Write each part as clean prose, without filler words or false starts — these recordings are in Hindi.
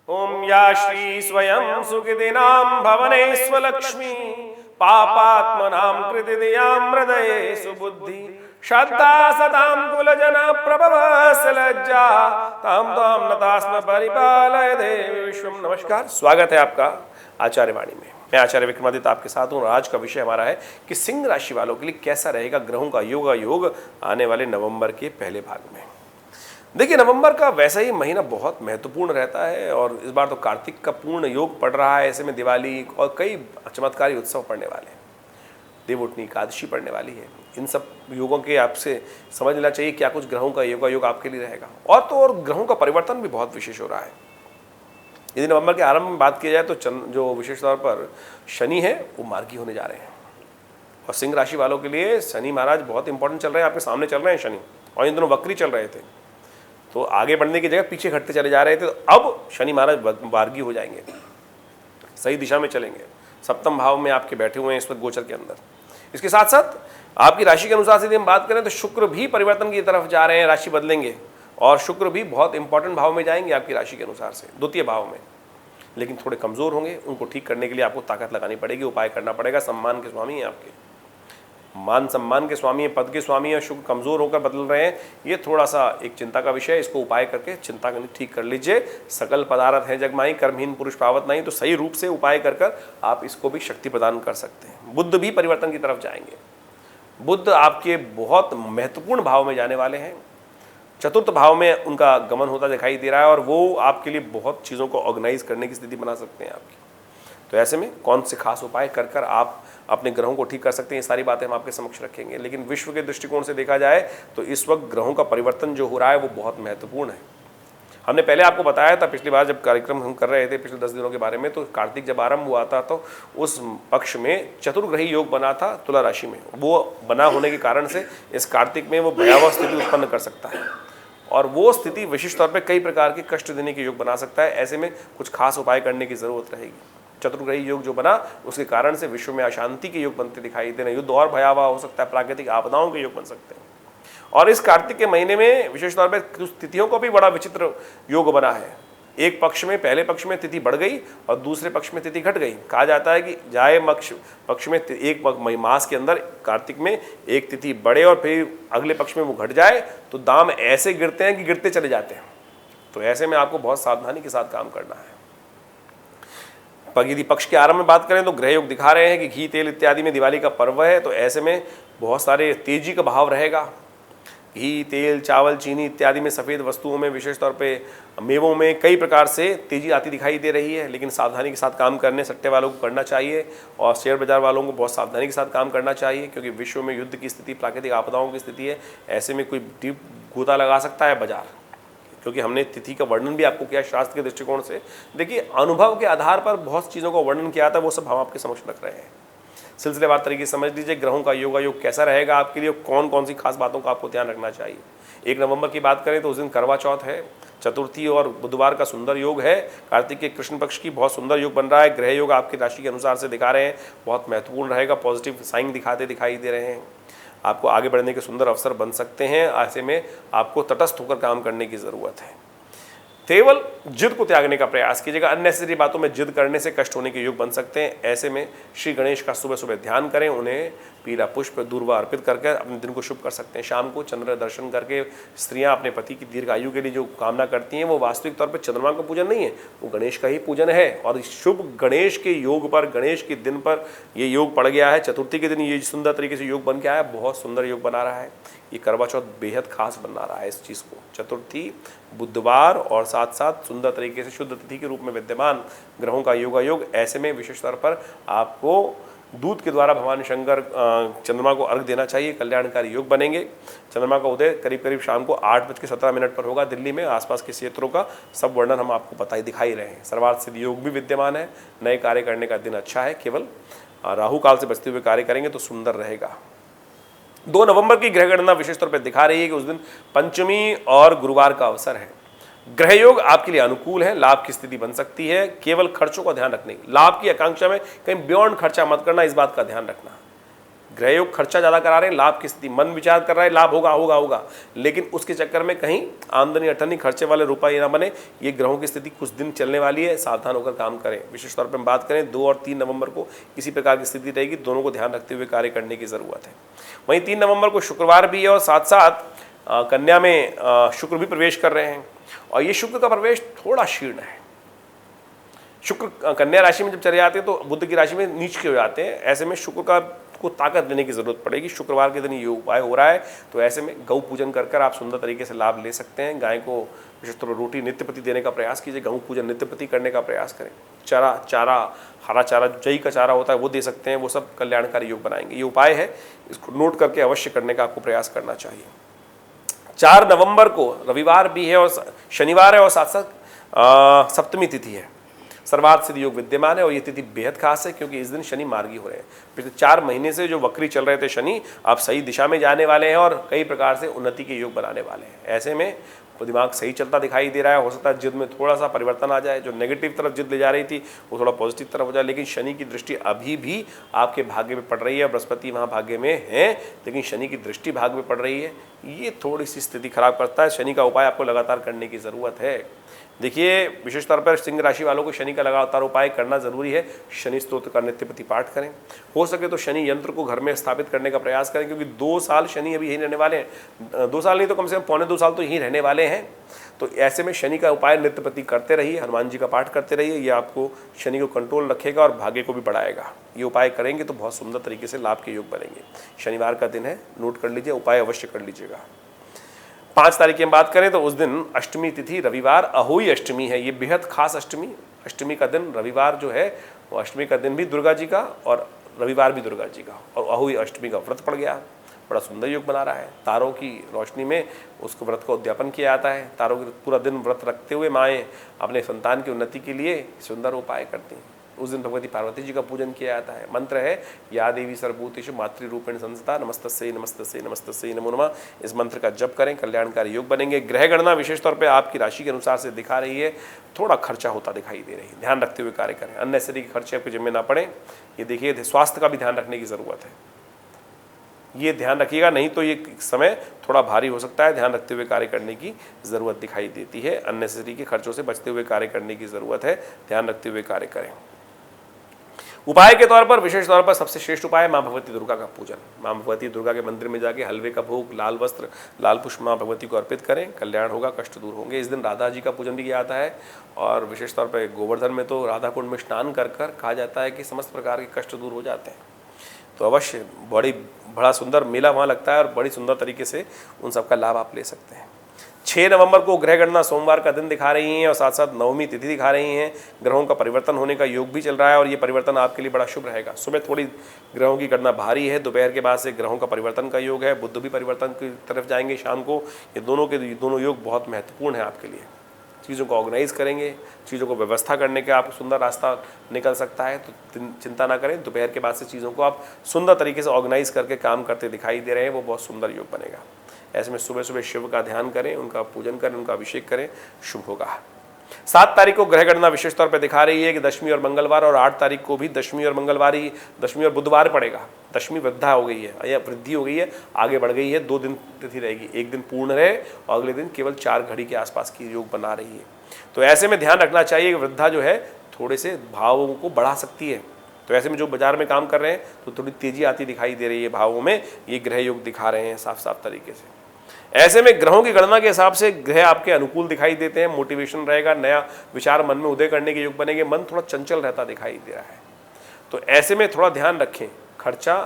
ओम या श्री स्वयं सुखिदिनां भवनेस्वलक्ष्मी पापात्मनां कृतिदियां हृदये सुबुद्धि श्रद्धा सतां कुलजना प्रभवस्य लज्जा तां त्वां नतास्म परिपालय देवी विश्वम। नमस्कार, स्वागत है आपका आचार्य वाणी में। मैं आचार्य विक्रमादित्य आपके साथ हूँ। आज का विषय हमारा है कि सिंह राशि वालों के लिए कैसा रहेगा ग्रहों का योग आने वाले नवंबर के पहले भाग में। देखिए, नवंबर का वैसा ही महीना बहुत महत्वपूर्ण रहता है और इस बार तो कार्तिक का पूर्ण योग पड़ रहा है। ऐसे में दिवाली और कई चमत्कारी उत्सव पड़ने वाले हैं। देवउठनी एकादशी पड़ने वाली है। इन सब योगों के आपसे समझ लेना चाहिए क्या कुछ ग्रहों का योग आपके लिए रहेगा। और तो और ग्रहों का परिवर्तन भी बहुत विशेष हो रहा है। यदि नवंबर के आरंभ में बात की जाए तो जो विशेष तौर पर शनि है वो मार्गी होने जा रहे हैं और सिंह राशि वालों के लिए शनि महाराज बहुत इंपॉर्टेंट चल रहे हैं। आपके सामने चल रहे हैं शनि, और इन दोनों वक्री चल रहे थे तो आगे बढ़ने की जगह पीछे घटते चले जा रहे थे। तो अब शनि महाराज मार्गी हो जाएंगे, सही दिशा में चलेंगे। सप्तम भाव में आपके बैठे हुए हैं इस वक्त गोचर के अंदर। इसके साथ साथ आपकी राशि के अनुसार से यदि हम बात करें तो शुक्र भी परिवर्तन की तरफ जा रहे हैं, राशि बदलेंगे और शुक्र भी बहुत इंपॉर्टेंट भाव में जाएंगे आपकी राशि के अनुसार से, द्वितीय भाव में। लेकिन थोड़े कमज़ोर होंगे, उनको ठीक करने के लिए आपको ताकत लगानी पड़ेगी, उपाय करना पड़ेगा। सम्मान के स्वामी हैं आपके, मान सम्मान के स्वामी हैं, पद के स्वामी हैं। शुक्र कमज़ोर होकर बदल रहे हैं, ये थोड़ा सा एक चिंता का विषय है। इसको उपाय करके चिंता करनी ठीक कर लीजिए। सकल पदार्थ है जगमाही, कर्महीन पुरुष पावत नहीं। तो सही रूप से उपाय कर आप इसको भी शक्ति प्रदान कर सकते हैं। बुध भी परिवर्तन की तरफ जाएंगे। बुध आपके बहुत महत्वपूर्ण भाव में जाने वाले हैं। चतुर्थ भाव में उनका गमन होता दिखाई दे रहा है और वो आपके लिए बहुत चीज़ों को ऑर्गेनाइज करने की स्थिति बना सकते हैं आपकी। तो ऐसे में कौन से खास उपाय कर आप अपने ग्रहों को ठीक कर सकते हैं, ये सारी बातें हम आपके समक्ष रखेंगे। लेकिन विश्व के दृष्टिकोण से देखा जाए तो इस वक्त ग्रहों का परिवर्तन जो हो रहा है वो बहुत महत्वपूर्ण है। हमने पहले आपको बताया था पिछली बार जब कार्यक्रम हम कर रहे थे पिछले 10 दिनों के बारे में, तो कार्तिक जब आरंभ हुआ था तो उस पक्ष में चतुर्ग्रही योग बना था तुला राशि में। वो बना होने के कारण से इस कार्तिक में वो भयावह स्थिति उत्पन्न कर सकता है और वो स्थिति विशिष्ट तौर पर कई प्रकार के कष्ट देने के योग बना सकता है। ऐसे में कुछ खास उपाय करने की जरूरत रहेगी। चतुर्ग्रही योग जो बना उसके कारण से विश्व में अशांति के योग बनते दिखाई दे रहे हैं। युद्ध और भयावह हो सकता है, प्राकृतिक आपदाओं के योग बन सकते हैं। और इस कार्तिक के महीने में विशेष तौर पर कुछ तिथियों को भी बड़ा विचित्र योग बना है। एक पक्ष में, पहले पक्ष में तिथि बढ़ गई और दूसरे पक्ष में तिथि घट गई। कहा जाता है कि जाए पक्ष में एक मास के अंदर कार्तिक में एक तिथि बढ़े और फिर अगले पक्ष में वो घट जाए तो दाम ऐसे गिरते हैं कि गिरते चले जाते हैं। तो ऐसे में आपको बहुत सावधानी के साथ काम करना है। यदि पक्ष के आरंभ में बात करें तो ग्रह योग दिखा रहे हैं कि घी तेल इत्यादि में दिवाली का पर्व है, तो ऐसे में बहुत सारे तेजी का भाव रहेगा। घी तेल चावल चीनी इत्यादि में, सफ़ेद वस्तुओं में, विशेष तौर पे मेवों में कई प्रकार से तेजी आती दिखाई दे रही है। लेकिन सावधानी के साथ काम करने सट्टे वालों को करना चाहिए और शेयर बाजार वालों को बहुत सावधानी के साथ काम करना चाहिए, क्योंकि विश्व में युद्ध की स्थिति, प्राकृतिक आपदाओं की स्थिति है। ऐसे में कोई डीप गोता लगा सकता है बाजार, क्योंकि हमने तिथि का वर्णन भी आपको किया शास्त्र के दृष्टिकोण से। देखिए, अनुभव के आधार पर बहुत चीज़ों का वर्णन किया था, वो सब हम आपके समक्ष रख रहे हैं। सिलसिलेवार तरीके से समझ लीजिए ग्रहों का योग कैसा रहेगा आपके लिए, कौन कौन सी खास बातों का आपको ध्यान रखना चाहिए। 1 नवंबर की बात करें तो उस दिन करवा चौथ है, चतुर्थी और बुधवार का सुंदर योग है। कार्तिक के कृष्ण पक्ष की बहुत सुंदर योग बन रहा है। ग्रह योग आपकी राशि के अनुसार से दिखा रहे हैं, बहुत महत्वपूर्ण रहेगा। पॉजिटिव साइन दिखाई दे रहे हैं। आपको आगे बढ़ने के सुंदर अवसर बन सकते हैं। ऐसे में आपको तटस्थ होकर काम करने की ज़रूरत है। केवल जिद को त्यागने का प्रयास कीजिएगा। अननेसेसरी बातों में जिद करने से कष्ट होने के योग बन सकते हैं। ऐसे में श्री गणेश का सुबह सुबह ध्यान करें, उन्हें पीला पुष्प दूर्वा अर्पित करके अपने दिन को शुभ कर सकते हैं। शाम को चंद्र दर्शन करके स्त्रियां अपने पति की दीर्घ आयु के लिए जो कामना करती हैं, वो वास्तविक तौर पर चंद्रमा का पूजन नहीं है, वो गणेश का ही पूजन है। और शुभ गणेश के योग पर, गणेश के दिन पर ये योग पड़ गया है। चतुर्थी के दिन ये सुंदर तरीके से योग बन के आया, बहुत सुंदर योग बना रहा है। ये करवा चौथ बेहद खास बना रहा है इस चीज़ को। चतुर्थी, बुधवार और साथ साथ सुंदर तरीके से शुद्ध तिथि के रूप में विद्यमान ग्रहों का योग। ऐसे में विशेष तौर पर आपको दूध के द्वारा भगवान शंकर चंद्रमा को अर्घ देना चाहिए। कल्याणकारी योग बनेंगे। चंद्रमा का उदय करीब शाम को 8:17 पर होगा दिल्ली में। आसपास के क्षेत्रों का सब वर्णन हम आपको दिखाई रहे हैं। सर्वार्थ सिद्धि योग भी विद्यमान है। नए कार्य करने का दिन अच्छा है। केवल राहु काल से बचते हुए कार्य करेंगे तो सुंदर रहेगा। 2 नवंबर की ग्रह गणना विशेष तौर पर दिखा रही है कि उस दिन पंचमी और गुरुवार का अवसर है। ग्रह योग आपके लिए अनुकूल है, लाभ की स्थिति बन सकती है। केवल खर्चों का ध्यान रखने, लाभ की आकांक्षा में कहीं बियॉन्ड खर्चा मत करना, इस बात का ध्यान रखना। ग्रह योग खर्चा ज़्यादा करा रहे हैं, लाभ की स्थिति, मन विचार कर रहा है लाभ होगा होगा होगा, लेकिन उसके चक्कर में कहीं आमदनी अठनी खर्चे वाले रुपये ना बने। ये ग्रहों की स्थिति कुछ दिन चलने वाली है, सावधान होकर काम करें। विशेष तौर पर हम बात करें 2 और 3 नवंबर को इसी प्रकार की स्थिति रहेगी, दोनों को ध्यान रखते हुए कार्य करने की ज़रूरत है। वहीं 3 नवंबर को शुक्रवार भी है और साथ साथ कन्या में शुक्र भी प्रवेश कर रहे हैं, और ये शुक्र का प्रवेश थोड़ा क्षीण है। शुक्र कन्या राशि में जब चले जाते हैं तो बुध की राशि में नीच के हो जाते हैं, ऐसे में शुक्र का को ताकत देने की जरूरत पड़ेगी। शुक्रवार के दिन ये उपाय हो रहा है, तो ऐसे में गौ पूजन कर कर आप सुंदर तरीके से लाभ ले सकते हैं। गाय को विशेष तौर पर रोटी नित्यप्रति देने का प्रयास कीजिए, गौ पूजन नित्यप्रति करने का प्रयास करें। चारा हरा चारा जई का चारा होता है वो दे सकते हैं, वो सब कल्याणकारी योग बनाएंगे। ये उपाय है, इसको नोट करके अवश्य करने का आपको प्रयास करना चाहिए। 4 नवंबर को रविवार भी है और शनिवार है और साथ साथ सप्तमी तिथि है। सर्वार्थ सिद्धि योग विद्यमान है और ये तिथि बेहद खास है क्योंकि इस दिन शनि मार्गी हो रहे हैं। पिछले 4 महीने से जो वक्री चल रहे थे शनि, आप सही दिशा में जाने वाले हैं और कई प्रकार से उन्नति के योग बनाने वाले हैं। ऐसे में दिमाग सही चलता दिखाई दे रहा है। हो सकता है जिद में थोड़ा सा परिवर्तन आ जाए, जो नेगेटिव तरफ जिद ले जा रही थी वो थोड़ा पॉजिटिव तरफ हो जाए, लेकिन शनि की दृष्टि अभी भी आपके भाग्य में पड़ रही है। बृहस्पति वहाँ भाग्य में है, लेकिन शनि की दृष्टि भाग्य में पड़ रही है, ये थोड़ी सी स्थिति खराब करता है। शनि का उपाय आपको लगातार करने की ज़रूरत है। देखिए, विशेष तौर पर सिंह राशि वालों को शनि का लगातार उपाय करना जरूरी है। शनि स्तोत्र का नित्यप्रति पाठ करें, हो सके तो शनि यंत्र को घर में स्थापित करने का प्रयास करें, क्योंकि 2 साल शनि अभी यहीं रहने वाले हैं। 2 साल नहीं तो कम से कम 1.25 साल तो यहीं रहने वाले हैं। तो ऐसे में शनि का उपाय नित्यप्रति करते रहिए, हनुमान जी का पाठ करते रहिए। ये आपको शनि को कंट्रोल रखेगा और भाग्य को भी बढ़ाएगा। ये उपाय करेंगे तो बहुत सुंदर तरीके से लाभ के योग बनेंगे। शनिवार का दिन है, नोट कर लीजिए, उपाय अवश्य कर लीजिएगा। 5 तारीख की हम बात करें तो उस दिन अष्टमी तिथि, रविवार अहोई अष्टमी है। ये बेहद खास अष्टमी, अष्टमी का दिन रविवार जो है वो अष्टमी का दिन भी दुर्गा जी का और रविवार भी दुर्गा जी का, और अहोई अष्टमी का व्रत पड़ गया। बड़ा सुंदर योग बना रहा है। तारों की रोशनी में उसको व्रत का उद्यापन किया जाता है। तारों की पूरा दिन व्रत रखते हुए माएँ अपने संतान की उन्नति के लिए सुंदर उपाय करती हैं। उस दिन भगवती पार्वती जी का पूजन किया जाता है। मंत्र है या देवी सर्वभूतेषु मातृरूपेण संस्था नमस्तस्यै नमस्तस्यै नमस्तस्यै नमो नमः। इस मंत्र का जप करें, कल्याणकारी योग बनेंगे। ग्रह गणना विशेष तौर पे आपकी राशि के अनुसार से दिखा रही है, थोड़ा खर्चा होता दिखाई दे रही है, ध्यान रखते हुए कार्य करें। अननेसेसरी के खर्चे आपके जिम्मे ना पड़े। ये देखिए, स्वास्थ्य का भी ध्यान रखने की ज़रूरत है, ये ध्यान रखिएगा, नहीं तो ये समय थोड़ा भारी हो सकता है। ध्यान रखते हुए कार्य करने की ज़रूरत दिखाई देती है। अननेसेसरी के खर्चों से बचते हुए कार्य करने की ज़रूरत है। ध्यान रखते हुए कार्य करें। उपाय के तौर पर विशेष तौर पर सबसे श्रेष्ठ उपाय माँ भगवती दुर्गा का पूजन। माँ भगवती दुर्गा के मंदिर में जाके हलवे का भोग, लाल वस्त्र, लाल पुष्प माँ भगवती को अर्पित करें, कल्याण होगा, कष्ट दूर होंगे। इस दिन राधा जी का पूजन भी किया जाता है और विशेष तौर पर गोवर्धन में तो राधा कुंड में स्नान कर कर कहा जाता है कि समस्त प्रकार के कष्ट दूर हो जाते हैं। तो अवश्य बड़ा सुंदर मेला वहाँ लगता है और बड़ी सुंदर तरीके से उन सबका लाभ आप ले सकते हैं। 6 नवंबर को ग्रह गणना सोमवार का दिन दिखा रही हैं और साथ साथ नवमी तिथि दिखा रही हैं। ग्रहों का परिवर्तन होने का योग भी चल रहा है और ये परिवर्तन आपके लिए बड़ा शुभ रहेगा। सुबह थोड़ी ग्रहों की गणना भारी है, दोपहर के बाद से ग्रहों का परिवर्तन का योग है। बुध भी परिवर्तन की तरफ जाएंगे शाम को। ये दोनों योग बहुत महत्वपूर्ण है आपके लिए। चीज़ों को ऑर्गेनाइज करेंगे, चीज़ों को व्यवस्था करने का आप सुंदर रास्ता निकल सकता है। तो चिंता ना करें, दोपहर के बाद से चीज़ों को आप सुंदर तरीके से ऑर्गेनाइज करके काम करते दिखाई दे रहे हैं, वो बहुत सुंदर योग बनेगा। ऐसे में सुबह सुबह शिव का ध्यान करें, उनका पूजन करें, उनका अभिषेक करें, शुभ होगा। 7 तारीख को ग्रह गणना विशेष तौर पर दिखा रही है कि दशमी और मंगलवार, और 8 तारीख को भी दशमी और मंगलवार ही, दशमी और बुधवार पड़ेगा। दशमी वृद्धा हो गई है या वृद्धि हो गई है, आगे बढ़ गई है। 2 दिन तिथि रहेगी, एक दिन पूर्ण रहे और अगले दिन केवल 4 घड़ी के आसपास की योग बना रही है। तो ऐसे में ध्यान रखना चाहिए कि वृद्धा जो है थोड़े से भावों को बढ़ा सकती है। तो ऐसे में जो बाजार में काम कर रहे हैं तो थोड़ी तेजी आती दिखाई दे रही है भावों में, ये ग्रह योग दिखा रहे हैं साफ साफ तरीके से। ऐसे में ग्रहों की गणना के हिसाब से ग्रह आपके अनुकूल दिखाई देते हैं। मोटिवेशन रहेगा, नया विचार मन में उदय करने के योग बनेंगे। मन थोड़ा चंचल रहता दिखाई दे रहा है, तो ऐसे में थोड़ा ध्यान रखें। खर्चा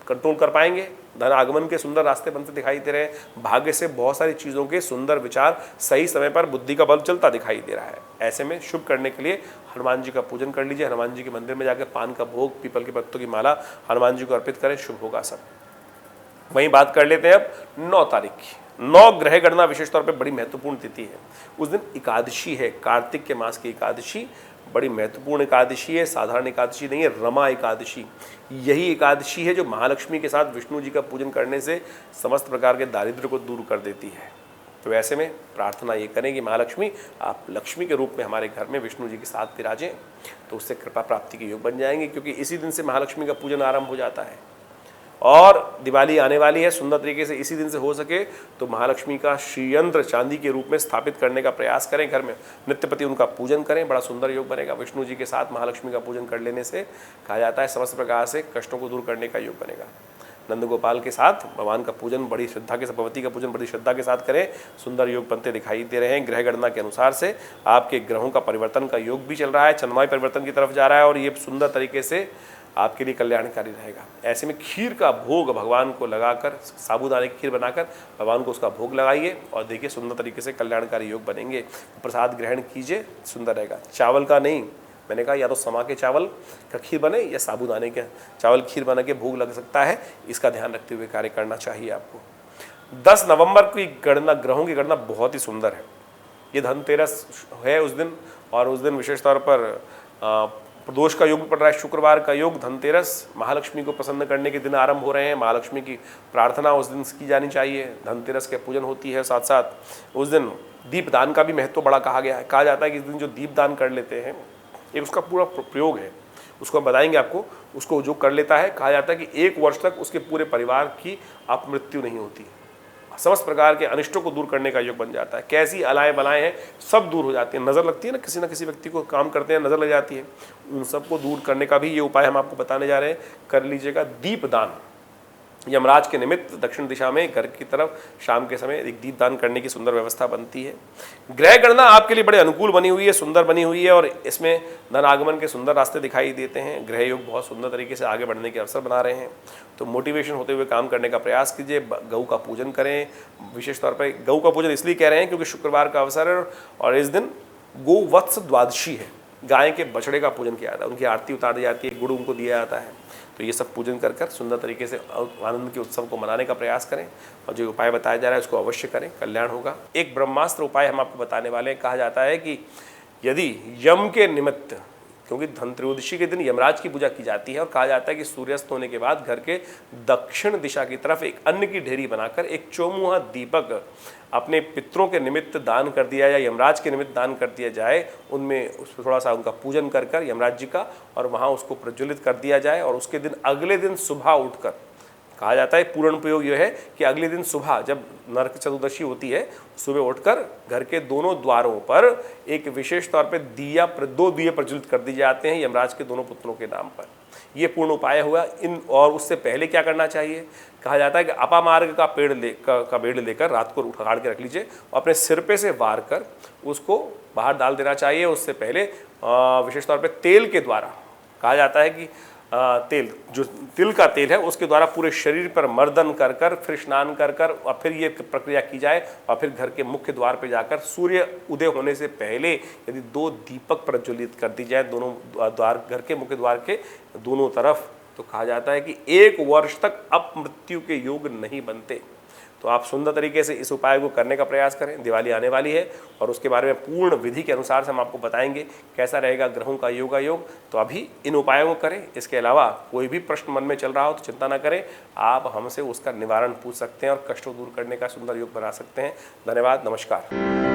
कंट्रोल कर पाएंगे, धन आगमन के सुंदर रास्ते बनते दिखाई दे रहे हैं। भाग्य से बहुत सारी चीज़ों के सुंदर विचार सही समय पर बुद्धि का बल चलता दिखाई दे रहा है। ऐसे में शुभ करने के लिए हनुमान जी का पूजन कर लीजिए। हनुमान जी के मंदिर में जाकर पान का भोग, पीपल के पत्तों की माला हनुमान जी को अर्पित करें, शुभ होगा सब। वहीं बात कर लेते हैं अब 9 तारीख की। 9 ग्रह गणना विशेष तौर पर बड़ी महत्वपूर्ण तिथि है। उस दिन एकादशी है, कार्तिक के मास की एकादशी, बड़ी महत्वपूर्ण एकादशी है। साधारण एकादशी नहीं है, रमा एकादशी। यही एकादशी है जो महालक्ष्मी के साथ विष्णु जी का पूजन करने से समस्त प्रकार के दारिद्र्य को दूर कर देती है। तो ऐसे में प्रार्थना ये करें कि महालक्ष्मी आप लक्ष्मी के रूप में हमारे घर में विष्णु जी के साथ विराजें, तो उससे कृपा प्राप्ति के योग बन जाएंगे, क्योंकि इसी दिन से महालक्ष्मी का पूजन आरंभ हो जाता है। और दिवाली आने वाली है, सुंदर तरीके से इसी दिन से हो सके तो महालक्ष्मी का श्रीयंत्र चांदी के रूप में स्थापित करने का प्रयास करें। घर में नित्यप्रति उनका पूजन करें, बड़ा सुंदर योग बनेगा। विष्णु जी के साथ महालक्ष्मी का पूजन कर लेने से कहा जाता है समस्त प्रकार से कष्टों को दूर करने का योग बनेगा। नंद गोपाल के साथ भगवान का पूजन बड़ी श्रद्धा के साथ, भगवती का पूजन बड़ी श्रद्धा के साथ करें। सुंदर योग बनते दिखाई दे रहे हैं। ग्रह गणना के अनुसार से आपके ग्रहों का परिवर्तन का योग भी चल रहा है, चंद्रमाई परिवर्तन की तरफ जा रहा है और ये सुंदर तरीके से आपके लिए कल्याणकारी रहेगा। ऐसे में खीर का भोग भगवान को लगाकर, साबूदाने की खीर बनाकर भगवान को उसका भोग लगाइए और देखिए सुंदर तरीके से कल्याणकारी योग बनेंगे। प्रसाद ग्रहण कीजिए, सुंदर रहेगा। चावल का नहीं, मैंने कहा या तो समा के चावल का खीर बने या साबूदाने के चावल खीर बना के भोग लग सकता है, इसका ध्यान रखते हुए कार्य करना चाहिए आपको। 10 नवंबर की गणना, ग्रहों की गणना बहुत ही सुंदर है। ये धनतेरस है उस दिन, और उस दिन विशेष तौर पर प्रदोष का योग भी पड़ रहा है, शुक्रवार का योग। धनतेरस महालक्ष्मी को प्रसन्न करने के दिन आरंभ हो रहे हैं। महालक्ष्मी की प्रार्थना उस दिन की जानी चाहिए। धनतेरस के पूजन होती है। साथ साथ उस दिन दीपदान का भी महत्व बड़ा कहा गया है। कहा जाता है कि इस दिन जो दीपदान कर लेते हैं, एक उसका पूरा प्रयोग है, उसको हम बताएंगे आपको। उसको जो कर लेता है, कहा जाता है कि 1 वर्ष तक उसके पूरे परिवार की अपमृत्यु नहीं होती। समस्त प्रकार के अनिष्टों को दूर करने का योग बन जाता है। कैसी अलाएँ बलाएँ हैं सब दूर हो जाती हैं। नज़र लगती है ना किसी व्यक्ति को, काम करते हैं नज़र लग जाती है, उन सबको दूर करने का भी ये उपाय हम आपको बताने जा रहे हैं। कर लीजिएगा दीपदान। यमराज के निमित्त दक्षिण दिशा में घर की तरफ शाम के समय एक दीपदान करने की सुंदर व्यवस्था बनती है। ग्रह गणना आपके लिए बड़े अनुकूल बनी हुई है, सुंदर बनी हुई है और इसमें धन आगमन के सुंदर रास्ते दिखाई देते हैं। ग्रह योग बहुत सुंदर तरीके से आगे बढ़ने के अवसर बना रहे हैं। तो मोटिवेशन होते हुए काम करने का प्रयास कीजिए। गौ का पूजन करें। विशेष तौर पर गौ का पूजन इसलिए कह रहे हैं क्योंकि शुक्रवार का अवसर है और इस दिन गोवत्स द्वादशी है। गाय के बछड़े का पूजन किया जाता है, उनकी आरती उतार दी जाती है, गुड़ उनको दिया जाता है। तो ये सब पूजन कर कर सुंदर तरीके से आनंद के उत्सव को मनाने का प्रयास करें और जो उपाय बताया जा रहा है उसको अवश्य करें, कल्याण होगा। एक ब्रह्मास्त्र उपाय हम आपको बताने वाले हैं। कहा जाता है कि यदि यम के निमित्त, क्योंकि धनत्रयोदशी के दिन यमराज की पूजा की जाती है और कहा जाता है कि सूर्यास्त होने के बाद घर के दक्षिण दिशा की तरफ एक अन्न की ढेरी बनाकर एक चौमुहा दीपक अपने पितरों के निमित्त दान कर दिया या यमराज के निमित्त दान कर दिया जाए। उनमें उस थोड़ा सा उनका पूजन कर कर यमराज जी का, और वहाँ उसको प्रज्वलित कर दिया जाए और उसके दिन अगले दिन सुबह उठकर, कहा जाता है पूर्ण प्रयोग यह है कि अगले दिन सुबह जब नरक चतुर्दशी होती है, सुबह उठकर घर के दोनों द्वारों पर एक विशेष तौर पे 2 दिए प्रज्वलित कर दिए जाते हैं यमराज के दोनों पुत्रों के नाम पर। ये पूर्ण उपाय हुआ। और उससे पहले क्या करना चाहिए? कहा जाता है कि अपामार्ग का पेड़ लेकर रात को उखाड़ के रख लीजिए और अपने सिर पे से वार कर उसको बाहर डाल देना चाहिए। उससे पहले विशेष तौर पे तेल के द्वारा, कहा जाता है कि तेल, जो तिल का तेल है उसके द्वारा पूरे शरीर पर मर्दन कर कर फिर स्नान कर कर और फिर ये प्रक्रिया की जाए और फिर घर के मुख्य द्वार पर जाकर सूर्य उदय होने से पहले यदि 2 दीपक प्रज्वलित कर दी जाए दोनों द्वार, घर के मुख्य द्वार के दोनों तरफ, तो कहा जाता है कि 1 वर्ष तक अपमृत्यु के योग नहीं बनते। तो आप सुंदर तरीके से इस उपाय को करने का प्रयास करें। दिवाली आने वाली है और उसके बारे में पूर्ण विधि के अनुसार से हम आपको बताएंगे कैसा रहेगा ग्रहों का योग। तो अभी इन उपायों को करें। इसके अलावा कोई भी प्रश्न मन में चल रहा हो तो चिंता ना करें, आप हमसे उसका निवारण पूछ सकते हैं और कष्टों दूर करने का सुंदर योग बना सकते हैं। धन्यवाद, नमस्कार।